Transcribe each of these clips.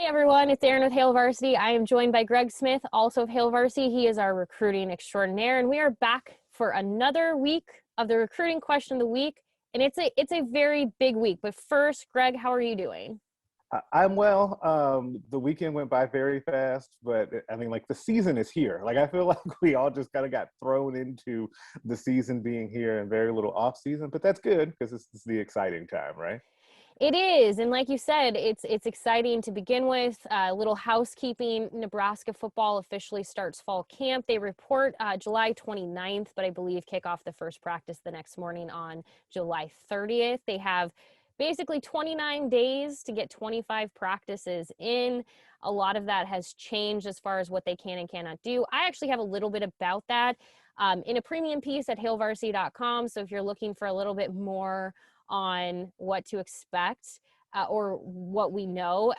Hey everyone, it's Erin with Hail Varsity. I am joined by Greg Smith, also of Hail Varsity. He is our recruiting extraordinaire, and we are back for another week of the recruiting question of the week. And it's a very big week. But first, Greg, how are you doing? I'm well. The weekend went by very fast, but I mean, like the season is here. Like I feel like we all just kind of got thrown into the season being here and very little off season, but that's good because it's the exciting time, right? It is, and like you said, it's exciting to begin with. A little housekeeping: Nebraska football officially starts fall camp. They report July 29th, but I believe kick off the first practice the next morning on July 30th. They have basically 29 days to get 25 practices in. A lot of that has changed as far as what they can and cannot do. I actually have a little bit about that in a premium piece at hailvarsity.com. So if you're looking for a little bit more on what to expect or what we know.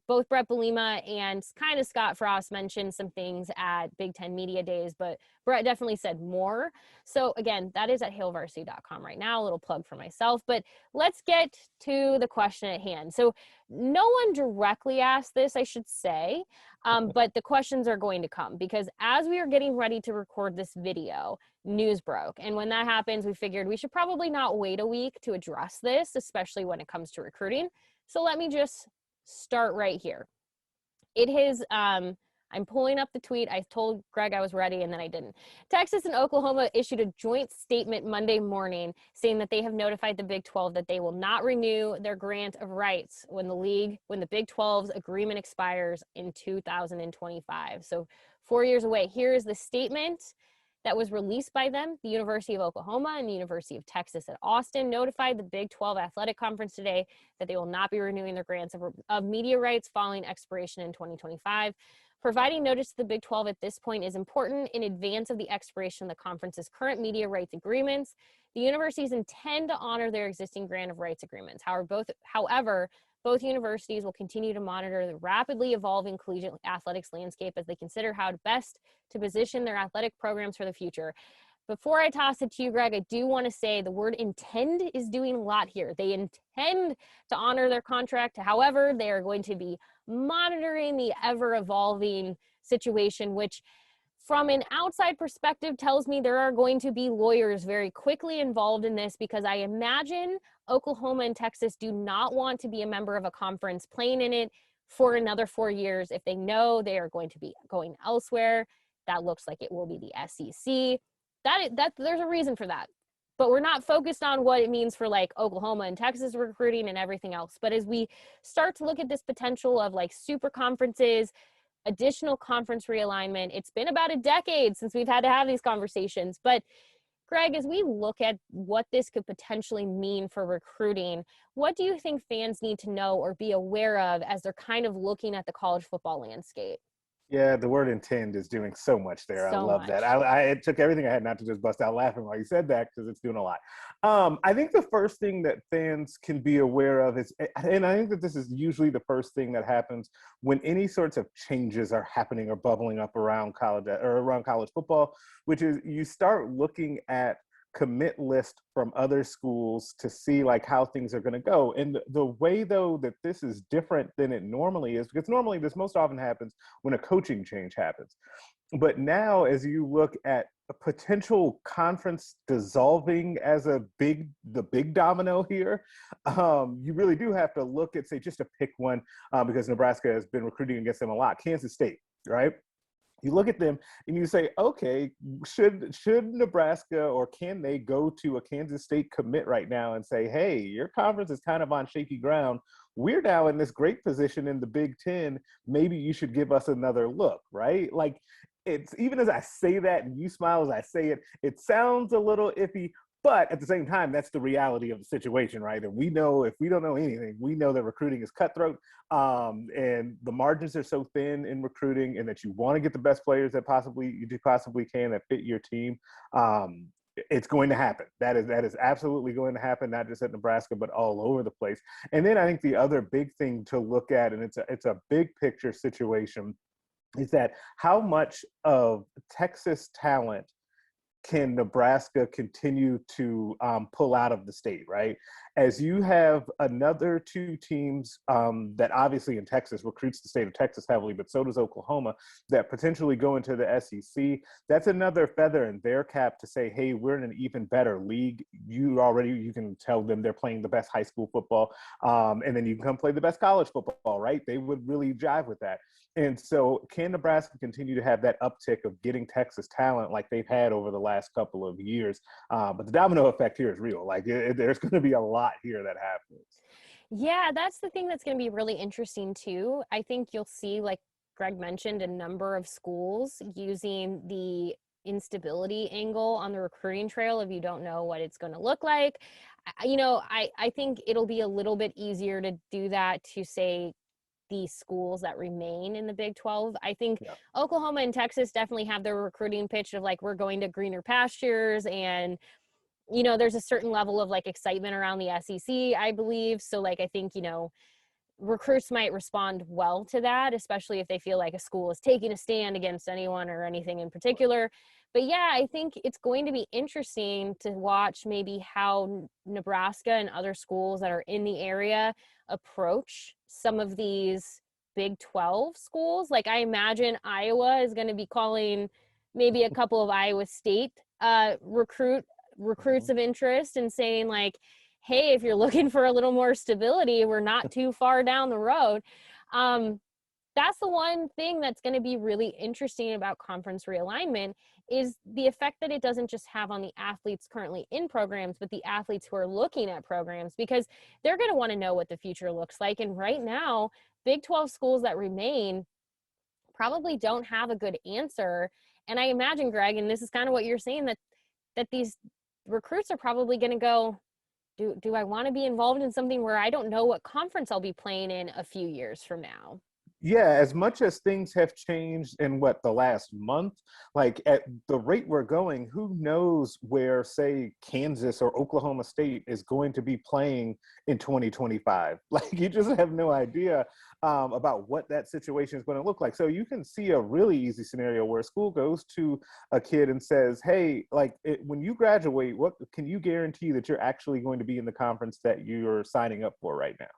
Both Brett Belima and kind of Scott Frost mentioned some things at Big Ten Media Days, but Brett definitely said more. So again, that is at hailvarsity.com right now, a little plug for myself. But let's get to the question at hand. So no one directly asked this, I should say, but the questions are going to come because as we are getting ready to record this video, news broke. And when that happens, we figured we should probably not wait a week to address this, especially when it comes to recruiting. So let me just start right here. It is, I'm pulling up the tweet. I told Greg I was ready and then I didn't. Texas and Oklahoma issued a joint statement Monday morning saying that they have notified the Big 12 that they will not renew their grant of rights when the Big 12's agreement expires in 2025. So 4 years away. Here is the statement that was released by them. The University of Oklahoma and the University of Texas at Austin notified the Big 12 Athletic Conference today that they will not be renewing their grants of media rights following expiration in 2025. Providing notice to the Big 12 at this point is important in advance of the expiration of the conference's current media rights agreements. The universities intend to honor their existing grant of rights agreements. However, both universities will continue to monitor the rapidly evolving collegiate athletics landscape as they consider how best to position their athletic programs for the future. Before I toss it to you, Greg, I do want to say the word intend is doing a lot here. They intend to honor their contract. However, they are going to be monitoring the ever-evolving situation, which from an outside perspective tells me there are going to be lawyers very quickly involved in this because I imagine Oklahoma and Texas do not want to be a member of a conference playing in it for another 4 years if they know they are going to be going elsewhere. That looks like it will be the SEC. That there's a reason for that. But we're not focused on what it means for like Oklahoma and Texas recruiting and everything else. But as we start to look at this potential of like super conferences, additional conference realignment, it's been about a decade since we've had to have these conversations. But Greg, as we look at what this could potentially mean for recruiting, what do you think fans need to know or be aware of as they're kind of looking at the college football landscape? Yeah, the word intend is doing so much there. I So love that. much. It took everything I had not to just bust out laughing while you said that because it's doing a lot. I think the first thing that fans can be aware of is, and I think that this is usually the first thing that happens when any sorts of changes are happening or bubbling up around college or around college football, which is you start looking at commit list from other schools to see like how things are going to go. And the way though that this is different than it normally is, because normally this most often happens when a coaching change happens. But now as you look at a potential conference dissolving as the big domino here, you really do have to look at, say, just to pick one, because Nebraska has been recruiting against them a lot. Kansas State, right? You look at them and you say, okay, should Nebraska or can they go to a Kansas State commit right now and say, hey, your conference is kind of on shaky ground. We're now in this great position in the Big Ten. Maybe you should give us another look, right? Like, it's even as I say that and you smile as I say it, it sounds a little iffy, but at the same time, that's the reality of the situation, right? And we know, if we don't know anything, we know that recruiting is cutthroat, and the margins are so thin in recruiting, and that you want to get the best players that you possibly can that fit your team. It's going to happen. That is absolutely going to happen, not just at Nebraska, but all over the place. And then I think the other big thing to look at, and it's a big picture situation, is that how much of Texas talent can Nebraska continue to pull out of the state, right? As you have another two teams that obviously in Texas recruits the state of Texas heavily, but so does Oklahoma, that potentially go into the SEC. That's another feather in their cap to say, hey, we're in an even better league. You can tell them they're playing the best high school football, and then you can come play the best college football, right? They would really jive with that. And so can Nebraska continue to have that uptick of getting Texas talent like they've had over the last couple of years? But the domino effect here is real. Like there's going to be a lot here that happens. Yeah, that's the thing that's going to be really interesting too. I think you'll see, like Greg mentioned, a number of schools using the instability angle on the recruiting trail if you don't know what it's going to look like. I think it'll be a little bit easier to do that to say the schools that remain in the Big 12. I think Yeah. Oklahoma and Texas definitely have their recruiting pitch of like, we're going to greener pastures, and there's a certain level of like excitement around the SEC, I believe. So like, I think, recruits might respond well to that, especially if they feel like a school is taking a stand against anyone or anything in particular. But yeah, I think it's going to be interesting to watch maybe how Nebraska and other schools that are in the area approach some of these Big 12 schools. Like I imagine Iowa is going to be calling maybe a couple of Iowa State recruits of interest and saying like, hey, if you're looking for a little more stability, we're not too far down the road. That's the one thing that's going to be really interesting about conference realignment is the effect that it doesn't just have on the athletes currently in programs, but the athletes who are looking at programs, because they're going to want to know what the future looks like. And right now, Big 12 schools that remain probably don't have a good answer. And I imagine, Greg, and this is kind of what you're saying, that these recruits are probably going to go, do I want to be involved in something where I don't know what conference I'll be playing in a few years from now? Yeah, as much as things have changed in the last month, like at the rate we're going, who knows where, say, Kansas or Oklahoma State is going to be playing in 2025? Like, you just have no idea about what that situation is going to look like. So you can see a really easy scenario where a school goes to a kid and says, hey, when you graduate, what can you guarantee that you're actually going to be in the conference that you're signing up for right now?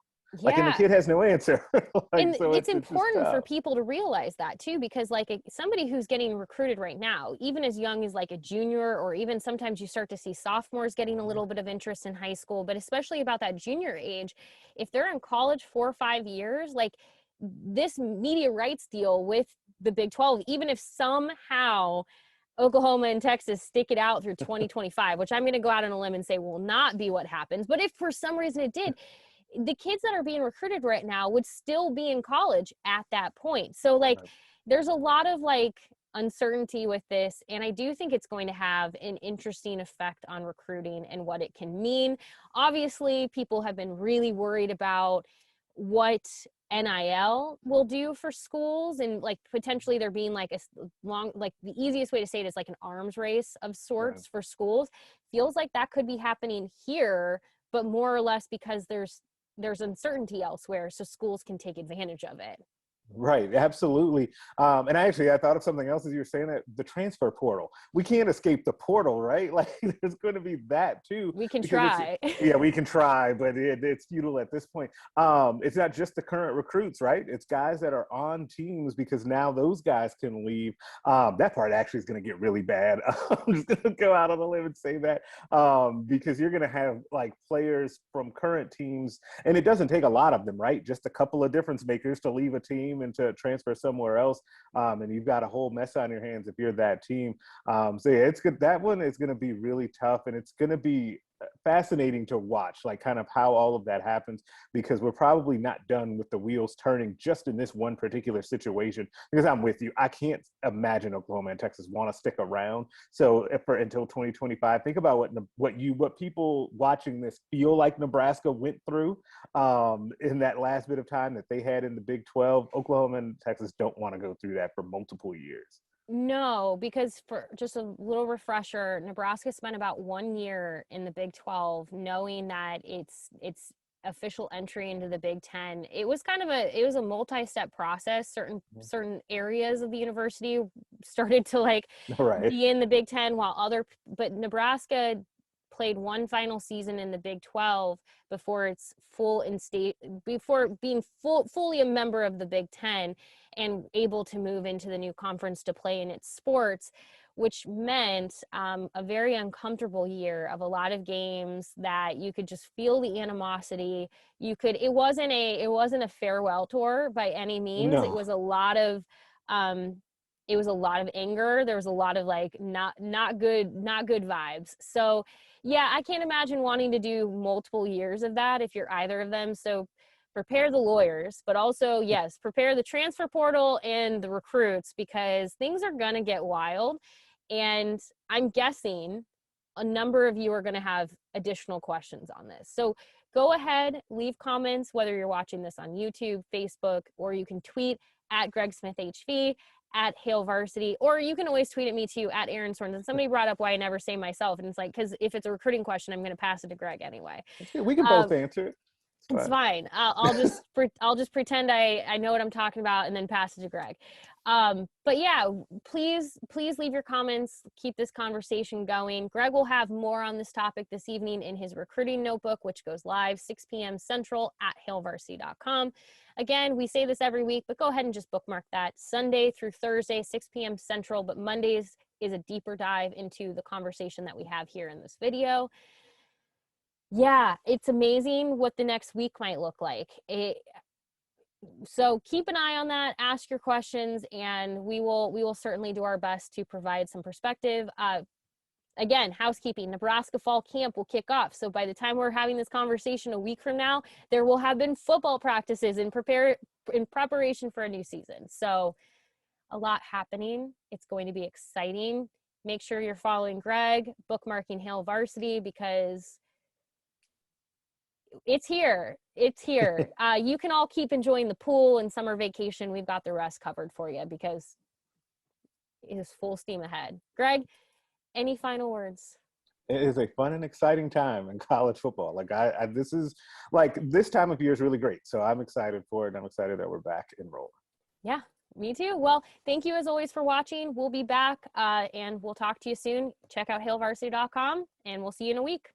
Like, and the Yeah. kid has no answer. And So it's it's just important for tough. people to realize that too, because like somebody who's getting recruited right now, even as young as like a junior, or even sometimes you start to see sophomores getting a little bit of interest in high school, but especially about that junior age, if they're in college 4 or 5 years, like this media rights deal with the Big 12, even if somehow Oklahoma and Texas stick it out through 2025, which I'm going to go out on a limb and say will not be what happens. But if for some reason it did, the kids that are being recruited right now would still be in college at that point. So like there's a lot of like uncertainty with this, and I do think it's going to have an interesting effect on recruiting and what it can mean. Obviously, people have been really worried about what NIL will do for schools, and like potentially there being like a long, like the easiest way to say it is like an arms race of Right. sorts for schools. Feels like that could be happening here, but more or less because there's uncertainty elsewhere, so schools can take advantage of it. Right, absolutely. And I thought of something else as you were saying that the transfer portal. We can't escape the portal, right? Like there's going to be that too, We can because try. yeah, we can try, but it's futile at this point. It's not just the current recruits, right? It's guys that are on teams because now those guys can leave. That part actually is going to get really bad. I'm just going to go out on a limb and say that because you're going to have like players from current teams, and it doesn't take a lot of them, right? Just a couple of difference makers to leave a team and to transfer somewhere else, and you've got a whole mess on your hands if you're that team. So yeah, it's good. That one is going to be really tough, and it's going to be fascinating to watch, like kind of how all of that happens, because we're probably not done with the wheels turning just in this one particular situation. Because I'm with you, I can't imagine Oklahoma and Texas want to stick around. So until 2025, think about what people watching this feel like Nebraska went through in that last bit of time that they had in the Big 12. Oklahoma and Texas don't want to go through that for multiple years. No, because for just a little refresher, Nebraska spent about 1 year in the Big 12 knowing that it's official entry into the Big Ten, it was a multi-step process. Certain areas of the university started to like Right. be in the Big Ten, but Nebraska played one final season in the Big 12 before it's before being fully a member of the Big Ten and able to move into the new conference to play in its sports, which meant a very uncomfortable year of a lot of games that you could just feel the animosity. It wasn't a farewell tour by any means. No. It was a lot of anger. There was a lot of like not good vibes. So yeah, I can't imagine wanting to do multiple years of that if you're either of them. So prepare the lawyers, but also, yes, prepare the transfer portal and the recruits, because things are going to get wild. And I'm guessing a number of you are going to have additional questions on this. So go ahead, leave comments, whether you're watching this on YouTube, Facebook, or you can tweet at Greg Smith HV, at Hail Varsity, or you can always tweet at me too, at Erin Sorensen. Somebody brought up why I never say myself, and it's like, because if it's a recruiting question, I'm going to pass it to Greg anyway. We can both answer it. It's fine. I'll just pretend I know what I'm talking about and then pass it to Greg. But yeah, please leave your comments. Keep this conversation going. Greg will have more on this topic this evening in his recruiting notebook, which goes live 6 p.m. Central at hailvarsity.com. Again, we say this every week, but go ahead and just bookmark that. Sunday through Thursday, 6 p.m. Central, but Mondays is a deeper dive into the conversation that we have here in this video. Yeah, it's amazing what the next week might look like. So keep an eye on that, ask your questions, and we will certainly do our best to provide some perspective. Again, housekeeping, Nebraska fall camp will kick off. So by the time we're having this conversation a week from now, there will have been football practices in preparation for a new season. So a lot happening. It's going to be exciting. Make sure you're following Greg, bookmarking Hail Varsity, because it's here. You can all keep enjoying the pool and summer vacation. We've got the rest covered for you because it is full steam ahead. Greg, any final words? It is a fun and exciting time in college football. Like this is like, this time of year is really great. So I'm excited for it. And I'm excited that we're back enrolled. Yeah, me too. Well, thank you as always for watching. We'll be back and we'll talk to you soon. Check out hailvarsity.com and we'll see you in a week.